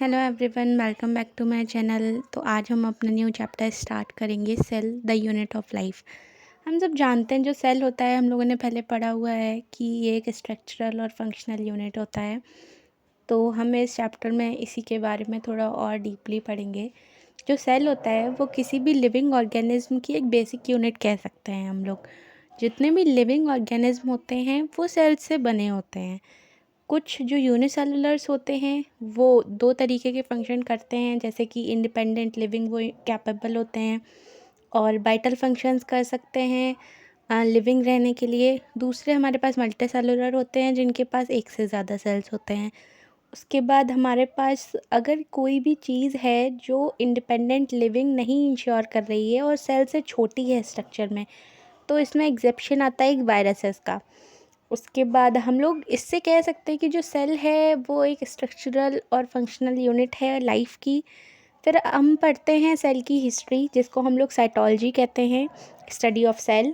Hello everyone, welcome back to my channel. तो आज हम अपना न्यू चैप्टर स्टार्ट करेंगे, cell the unit of life. हम सब जानते हैं जो सेल होता है, हम लोगों ने पहले पढ़ा हुआ है कि ये एक स्ट्रक्चरल और फंक्शनल यूनिट होता है। तो हम इस चैप्टर में इसी के बारे में थोड़ा और डीपली पढ़ेंगे। जो सेल होता है वो किसी भी लिविंग ऑर्गेनिज्म की एक बेसिक यूनिट कह सकते हैं हम लोग। जितने भी लिविंग ऑर्गेनिज्म होते हैं वो सेल से बने होते हैं। कुछ जो यूनिसेलुलर्स होते हैं वो दो तरीके के फंक्शन करते हैं, जैसे कि इंडिपेंडेंट लिविंग वो कैपेबल होते हैं और वाइटल फंक्शंस कर सकते हैं लिविंग रहने के लिए। दूसरे हमारे पास मल्टीसेलुलर होते हैं जिनके पास एक से ज़्यादा सेल्स होते हैं। उसके बाद हमारे पास अगर कोई भी चीज़ है जो इंडिपेंडेंट लिविंग नहीं इंश्योर कर रही है और सेल से छोटी है स्ट्रक्चर में, तो इसमें एग्जेप्शन आता है एक वायरसेस का। उसके बाद हम लोग इससे कह सकते हैं कि जो सेल है वो एक स्ट्रक्चरल और फंक्शनल यूनिट है लाइफ की। फिर हम पढ़ते हैं सेल की हिस्ट्री, जिसको हम लोग साइटोलॉजी कहते हैं, स्टडी ऑफ सेल।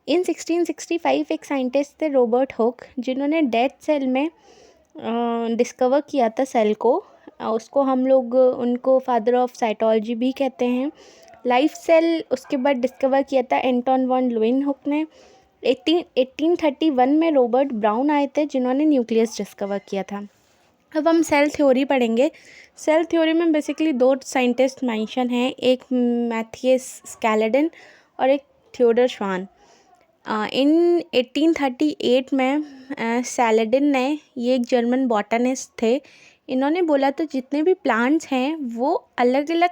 इन 1665 एक साइंटिस्ट थे रॉबर्ट हुक, जिन्होंने डेड सेल में डिस्कवर किया था सेल को। उसको हम लोग उनको फादर ऑफ साइटोलॉजी भी कहते हैं। लाइफ सेल उसके बाद डिस्कवर किया था एंटोन वॉन लुइन हुक ने। 1831 में रॉबर्ट ब्राउन आए थे जिन्होंने न्यूक्लियस डिस्कवर किया था। अब हम सेल थ्योरी पढ़ेंगे। सेल थ्योरी में बेसिकली दो साइंटिस्ट मेंशन हैं, एक मैथियस स्केलेडन और एक थियोडर श्वान। इन 1838 में सैलेडिन ने, ये एक जर्मन बॉटनिस्ट थे, इन्होंने बोला तो जितने भी प्लांट्स हैं वो अलग अलग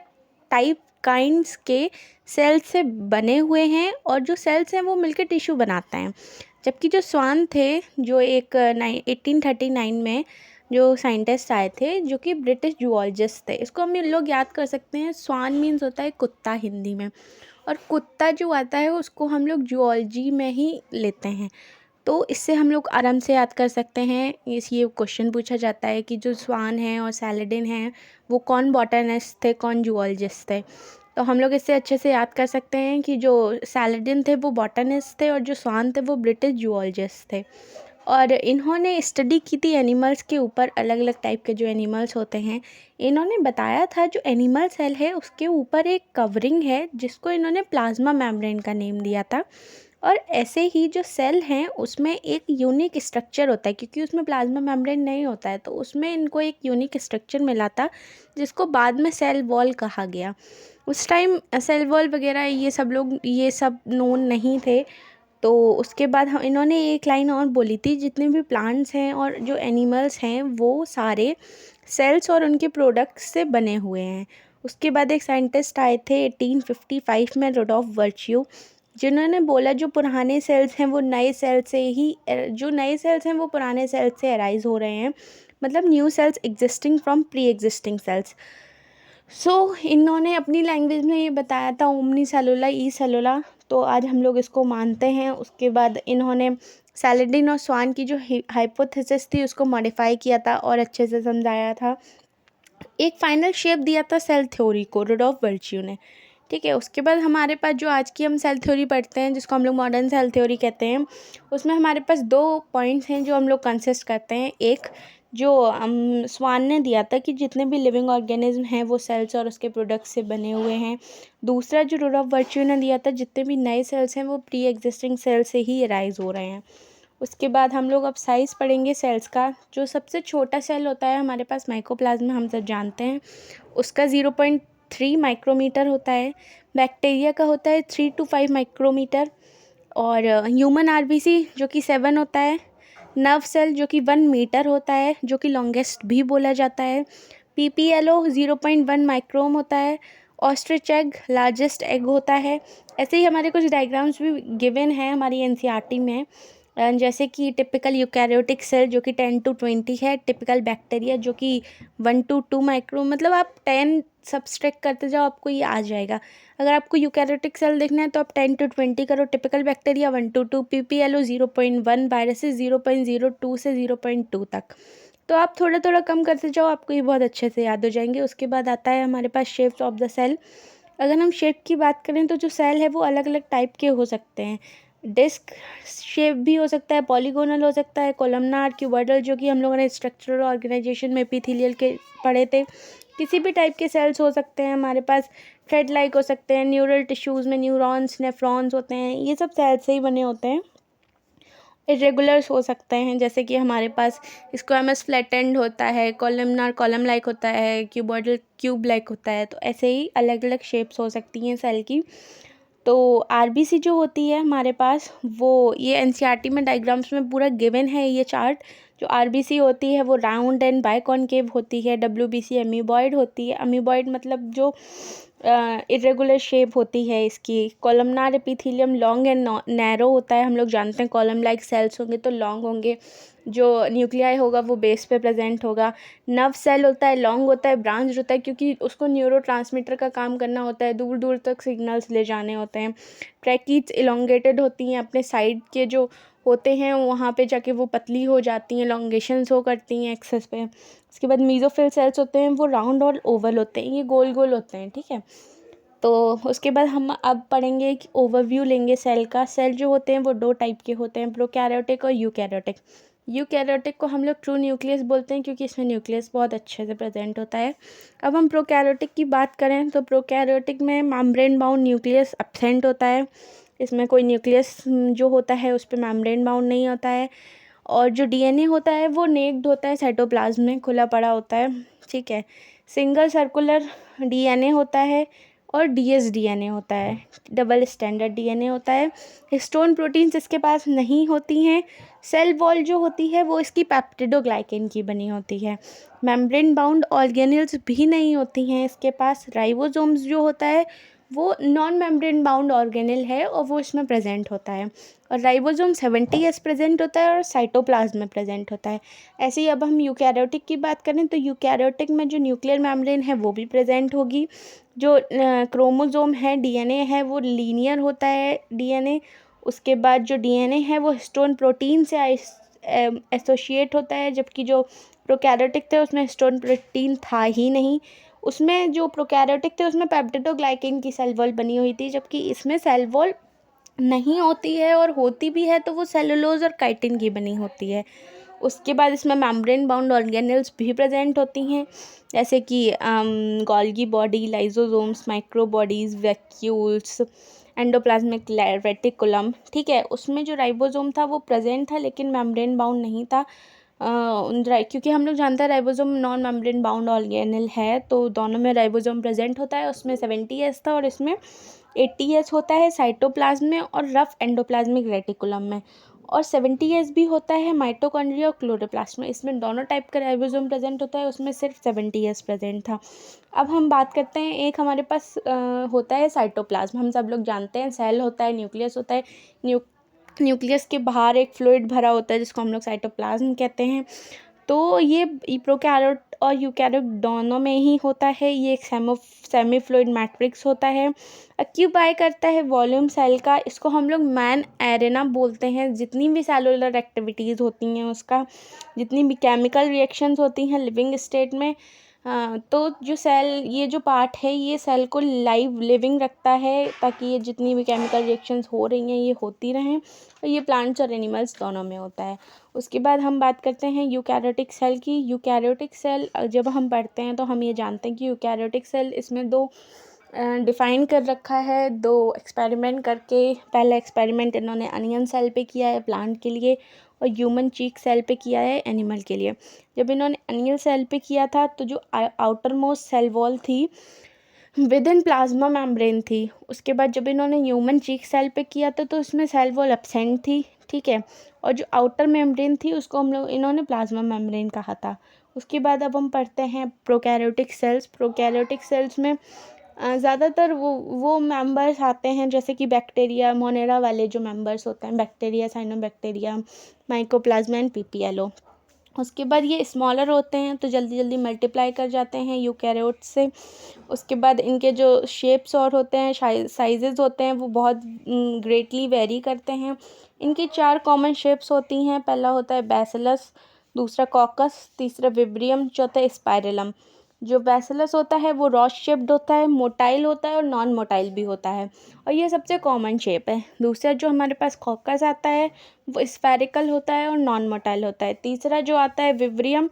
टाइप काइंड्स के सेल्स से बने हुए हैं और जो सेल्स हैं वो मिलकर टिश्यू बनाते हैं। जबकि जो स्वान थे, जो एक 1839 में जो साइंटिस्ट आए थे, जो कि ब्रिटिश जूलॉजिस्ट थे, इसको हम लोग याद कर सकते हैं। स्वान मीन्स होता है कुत्ता हिंदी में, और कुत्ता जो आता है उसको हम लोग जूलॉजी में ही लेते हैं। तो इससे हम लोग आराम से याद कर सकते हैं। ये क्वेश्चन पूछा जाता है कि जो स्वान हैं और सैलेडिन हैं वो कौन बॉटनिस्ट थे, कौन जूलॉजिस्ट थे। तो हम लोग इससे अच्छे से याद कर सकते हैं कि जो सैलेडिन थे वो बॉटनिस्ट थे और जो स्वान थे वो ब्रिटिश जूलॉजिस्ट थे। और इन्होंने स्टडी की थी एनिमल्स के ऊपर, अलग अलग टाइप के जो एनिमल्स होते हैं। इन्होंने बताया था जो एनिमल सेल है उसके ऊपर एक कवरिंग है जिसको इन्होंने प्लाज्मा मेम्ब्रेन का नेम दिया था। और ऐसे ही जो सेल हैं उसमें एक यूनिक स्ट्रक्चर होता है, क्योंकि उसमें प्लाज्मा मेम्ब्रेन नहीं होता है, तो उसमें इनको एक यूनिक स्ट्रक्चर मिला था जिसको बाद में सेल वॉल कहा गया। उस टाइम सेल वॉल वगैरह ये सब नोन नहीं थे। तो उसके बाद हम इन्होंने एक लाइन और बोली थी, जितने भी प्लांट्स हैं और जो एनिमल्स हैं वो सारे सेल्स और उनके प्रोडक्ट्स से बने हुए हैं। उसके बाद एक साइंटिस्ट आए थे 1855 में, रुडोल्फ वर्च्यू, जिन्होंने बोला जो पुराने सेल्स हैं वो नए सेल से ही, जो नए सेल्स हैं वो पुराने सेल्स से अराइज हो रहे हैं, मतलब new sales existing from pre existing cells. इन्होंने अपनी लैंग्वेज में ये बताया था, ओमनी सेलुला ई सेलुला। तो आज हम लोग इसको मानते हैं। उसके बाद इन्होंने सैलेडिन और स्वान की जो हाइपोथेसिस थी उसको मॉडिफाई किया था और अच्छे से समझाया था। एक फाइनल शेप दिया था सेल थ्योरी को रुडोल्फ वर्च्यू ने। ठीक है, उसके बाद हमारे पास जो आज की हम सेल थ्योरी पढ़ते हैं, जिसको हम लोग मॉडर्न सेल थ्योरी कहते हैं, उसमें हमारे पास दो पॉइंट्स हैं जो हम लोग कंसिस्ट करते हैं। एक जो स्वान ने दिया था कि जितने भी लिविंग ऑर्गेनिज्म हैं वो सेल्स और उसके प्रोडक्ट्स से बने हुए हैं। दूसरा जो रुडोल्फ वर्च्यू ने दिया था, जितने भी नए सेल्स हैं वो प्री एग्जिस्टिंग सेल से ही राइज हो रहे हैं। उसके बाद हम लोग अब साइज़ पढ़ेंगे सेल्स का। जो सबसे छोटा सेल होता है हमारे पास माइकोप्लाज्मा, हम सब जानते हैं, उसका 0.3 माइक्रोमीटर होता है। बैक्टीरिया का होता है 3 to 5 माइक्रोमीटर। और ह्यूमन आरबीसी जो कि 7 होता है। नर्व सेल जो कि 1 मीटर होता है, जो कि लॉन्गेस्ट भी बोला जाता है। पीपीएलओ 0.1 माइक्रोम होता है। ऑस्ट्रिच एग लार्जेस्ट एग होता है। ऐसे ही हमारे कुछ डायग्राम्स भी गिवन हैं हमारी एनसीईआरटी में, जैसे कि टिपिकल यूकैरियोटिक सेल जो कि 10 to 20 है। टिपिकल बैक्टीरिया जो कि 1 to 2 माइक्रो, मतलब आप 10 सब्सट्रैक्ट करते जाओ आपको ये आ जाएगा। अगर आपको यूकैरियोटिक सेल देखना है तो आप 10 to 20 करो। Typical bacteria 1 to 2, PPLO 0.1, viruses 0.02 से 0.2 तक। तो आप थोड़ा थोड़ा कम करते जाओ, आपको ये बहुत अच्छे से याद हो जाएंगे। उसके बाद आता है हमारे पास शेप्स ऑफ द सेल। अगर हम शेप की बात करें तो जो सेल है वो अलग अलग टाइप के हो सकते हैं। डिस्क शेप भी हो सकता है, पॉलीगोनल हो सकता है, कोलमनार, क्यूबॉइडल, जो कि हम लोगों ने स्ट्रक्चरल ऑर्गेनाइजेशन में एपिथेलियल के पढ़े थे। किसी भी टाइप के सेल्स हो सकते हैं हमारे पास, थ्रेड लाइक हो सकते हैं, न्यूरल टिश्यूज़ में न्यूरॉन्स, नेफ्रॉन्स होते हैं, ये सब सेल्स से ही बने होते हैं। इरेगुलर्स हो सकते हैं, जैसे कि हमारे पास स्क्वैमस फ्लैटेंड होता है, कॉलमनार कॉलम लाइक होता है, क्यूबॉइडल क्यूब लाइक होता है। तो ऐसे ही अलग अलग शेप्स हो सकती हैं सेल की। तो आरबीसी जो होती है हमारे पास, वो ये एनसीईआरटी में डायग्राम्स में पूरा गिवन है ये चार्ट। जो आरबीसी होती है वो राउंड एंड बाइकॉनकेव होती है। डब्ल्यूबीसी अमीबॉइड होती है। अमीबॉइड मतलब जो इरेगुलर शेप होती है इसकी। Columnar epithelium long and narrow होता है। हम लोग जानते हैं कॉलम लाइक सेल्स होंगे तो लॉन्ग होंगे, जो न्यूक्लियाई होगा वो बेस पे प्रेजेंट होगा। नर्व सेल होता है, लॉन्ग होता है, ब्रांच होता है, क्योंकि उसको न्यूरोट्रांसमीटर का काम करना होता है, दूर दूर तक सिग्नल्स ले जाने होते हैं। ट्रैकीज इलोंगेटेड होती हैं, अपने साइड के जो होते हैं वहाँ पे जाके वो पतली हो जाती हैं, एलोंगेशन शो करती हैं एक्सेस पे। उसके बाद मीजोफिल सेल्स होते हैं, वो राउंड और ओवल होते हैं, ये गोल गोल होते हैं, ठीक है। तो उसके बाद हम अब पढ़ेंगे कि ओवरव्यू लेंगे सेल का। सेल जो होते हैं वो दो टाइप के होते हैं, प्रोकैरियोटिक और यूकैरियोटिक। यूकैरियोटिक को हम लोग ट्रू न्यूक्लियस बोलते हैं, क्योंकि इसमें न्यूक्लियस बहुत अच्छे से प्रेजेंट होता है। अब हम प्रोकैरियोटिक की बात करें तो प्रोकैरियोटिक में मेम्ब्रेन बाउंड न्यूक्लियस एब्सेंट होता है। इसमें कोई न्यूक्लियस जो होता है उस पर मेम्ब्रेन बाउंड नहीं होता है। और जो डीएनए होता है वो नेक्ड होता है, साइटोप्लाज्म में खुला पड़ा होता है, ठीक है। सिंगल सर्कुलर डीएनए होता है और डीएस डीएनए होता है, डबल स्टैंडर्ड डीएनए होता है। हिस्टोन प्रोटीन्स इसके पास नहीं होती हैं। सेल वॉल जो होती है वो इसकी पेप्टिडोग्लाइकेन की बनी होती है। मेम्ब्रेन बाउंड ऑर्गेनेल्स भी नहीं होती हैं इसके पास। राइबोसोम्स जो होता है वो नॉन मेम्ब्रेन बाउंड ऑर्गेनेल है और वो इसमें प्रेजेंट होता है। और राइबोसोम 70s प्रेजेंट होता है और साइटोप्लाज्म में प्रेजेंट होता है। ऐसे ही अब हम यूकैरियोटिक की बात करें तो यूकैरियोटिक में जो न्यूक्लियर मेम्ब्रेन है वो भी प्रेजेंट होगी। जो क्रोमोसोम है, डीएनए है, वो लीनियर होता है डीएनए। उसके बाद जो डीएनए है वो हिस्टोन प्रोटीन से एसोसिएट होता है, जबकि जो प्रोकैरियोटिक थे उसमें हिस्टोन प्रोटीन था ही नहीं। उसमें जो प्रोकैरियोटिक थे उसमें पेप्टिडोग्लाइकेन की सेल वॉल बनी हुई थी, जबकि इसमें सेल वॉल नहीं होती है, और होती भी है तो वो सेलुलोज और काइटिन की बनी होती है। उसके बाद इसमें मेम्ब्रेन बाउंड ऑर्गेनेल्स भी प्रेजेंट होती हैं, जैसे कि Golgi body, lysosomes, microbodies, vacuoles, endoplasmic reticulum, ठीक है। उसमें जो राइबोसोम था वो प्रेजेंट था लेकिन मेम्ब्रेन बाउंड नहीं था। क्योंकि हम लोग जानते हैं ribosome non membrane bound organelle है, तो दोनों में राइबोसोम प्रेजेंट होता है। उसमें 70s था और इसमें 80s होता है साइटोप्लाज्म में और रफ एंडोप्लाज्मिक रेटिकुलम में। और 70s भी होता है माइटोकॉन्ड्रिया और क्लोरोप्लास्ट में। इसमें दोनों टाइप का राइबोसोम प्रेजेंट होता है, उसमें सिर्फ 70s प्रेजेंट था। अब हम बात करते हैं, एक हमारे पास होता है साइटोप्लाज्म। हम सब लोग जानते हैं सेल होता है, न्यूक्लियस होता है। न्यूक्लियस के बाहर एक फ्लूइड भरा होता है जिसको हम लोग साइटोप्लाज्म कहते हैं। तो ये प्रोकैरियोट और यूकैरियोट दोनों में ही होता है। ये एक सेमी फ्लूइड मैट्रिक्स होता है। ऑक्यूपाई करता है वॉल्यूम सेल का। इसको हम लोग मैन एरेना बोलते हैं। जितनी भी सेलुलर एक्टिविटीज़ होती हैं उसका, जितनी भी केमिकल रिएक्शंस होती हैं लिविंग स्टेट में, तो जो सेल, ये जो पार्ट है ये सेल को लिविंग रखता है, ताकि ये जितनी भी केमिकल रिएक्शंस हो रही हैं ये होती रहें। और ये प्लांट्स और एनिमल्स दोनों में होता है। उसके बाद हम बात करते हैं यूकैरियोटिक सेल की। यूकैरियोटिक सेल जब हम पढ़ते हैं तो हम ये जानते हैं कि यूकैरियोटिक सेल, इसमें दो डिफ़ाइन कर रखा है, दो एक्सपेरिमेंट करके। पहला एक्सपेरिमेंट इन्होंने अनियन सेल पे किया है प्लांट के लिए, और ह्यूमन चीक सेल पे किया है एनिमल के लिए। जब इन्होंने अनियन सेल पे किया था तो जो आउटर मोस्ट सेल वॉल थी विद इन प्लाज्मा मेम्ब्रेन थी। उसके बाद जब इन्होंने ह्यूमन चीक सेल पे किया था तो उसमें सेल वॉल एब्सेंट थी, ठीक है। और जो आउटर मेम्ब्रेन थी उसको हम लोग इन्होंने प्लाज्मा मेम्ब्रेन कहा था। उसके बाद अब हम पढ़ते हैं प्रोकैरियोटिक सेल्स। प्रोकैरियोटिक सेल्स में ज़्यादातर वो मेंबर्स आते हैं, जैसे कि बैक्टीरिया, मोनेरा वाले जो मेंबर्स होते हैं, bacteria, cyanobacteria, mycoplasma and PPLO. उसके बाद ये स्मॉलर होते हैं तो जल्दी जल्दी मल्टीप्लाई कर जाते हैं यूकैरियोट से। उसके बाद इनके जो शेप्स और होते हैं, साइजेस होते हैं, वो बहुत ग्रेटली वेरी करते हैं। इनकी 4 कॉमन शेप्स होती हैं। पहला होता है बैसिलस, दूसरा कॉकस, तीसरा विब्रियम, चौथा स्पाइरलम। जो बैसिलस होता है वो रॉड शेप्ड होता है, मोटाइल होता है और नॉन मोटाइल भी होता है, और ये सबसे कॉमन शेप है। दूसरा जो हमारे पास कॉकस आता है वो स्फेरिकल होता है और नॉन मोटाइल होता है। तीसरा जो आता है विब्रियम,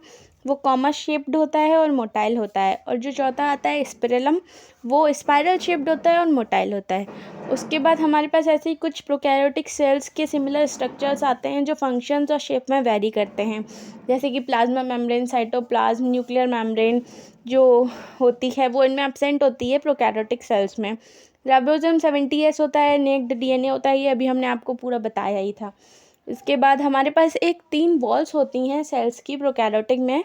वो कॉमस शेप्ड होता है और मोटाइल होता है। और जो चौथा आता है स्पिरेलम, वो स्पाइरल शेप्ड होता है और मोटाइल होता है। उसके बाद हमारे पास ऐसे ही कुछ प्रोकैरियोटिक सेल्स के सिमिलर स्ट्रक्चर्स आते हैं जो फंक्शंस और शेप में वेरी करते हैं, जैसे कि plasma membrane, cytoplasm, nuclear membrane जो होती है वो इनमें एब्सेंट होती है प्रोकैरियोटिक सेल्स में। राइबोसोम 70S होता है, नेक्ड डीएनए होता है, ये अभी हमने आपको पूरा बताया ही था। इसके बाद हमारे पास एक 3 वॉल्स होती हैं सेल्स की प्रोकैरियोटिक में।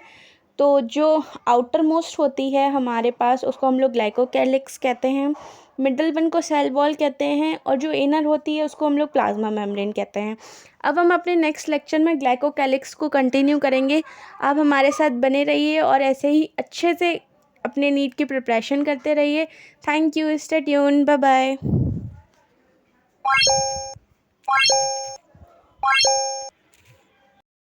तो जो आउटर मोस्ट होती है हमारे पास उसको हम लोग ग्लाइकोकैलिक्स कहते हैं, मिडल वन को सेल वॉल कहते हैं, और जो इनर होती है उसको हम लोग प्लाज्मा मेम्ब्रेन कहते हैं। अब हम अपने नेक्स्ट लेक्चर में ग्लाइकोकैलिक्स को कंटिन्यू करेंगे। आप हमारे साथ बने रहिए और ऐसे ही अच्छे से अपने नीट की प्रिपरेशन करते रहिए। Thank you, stay tune, bye bye.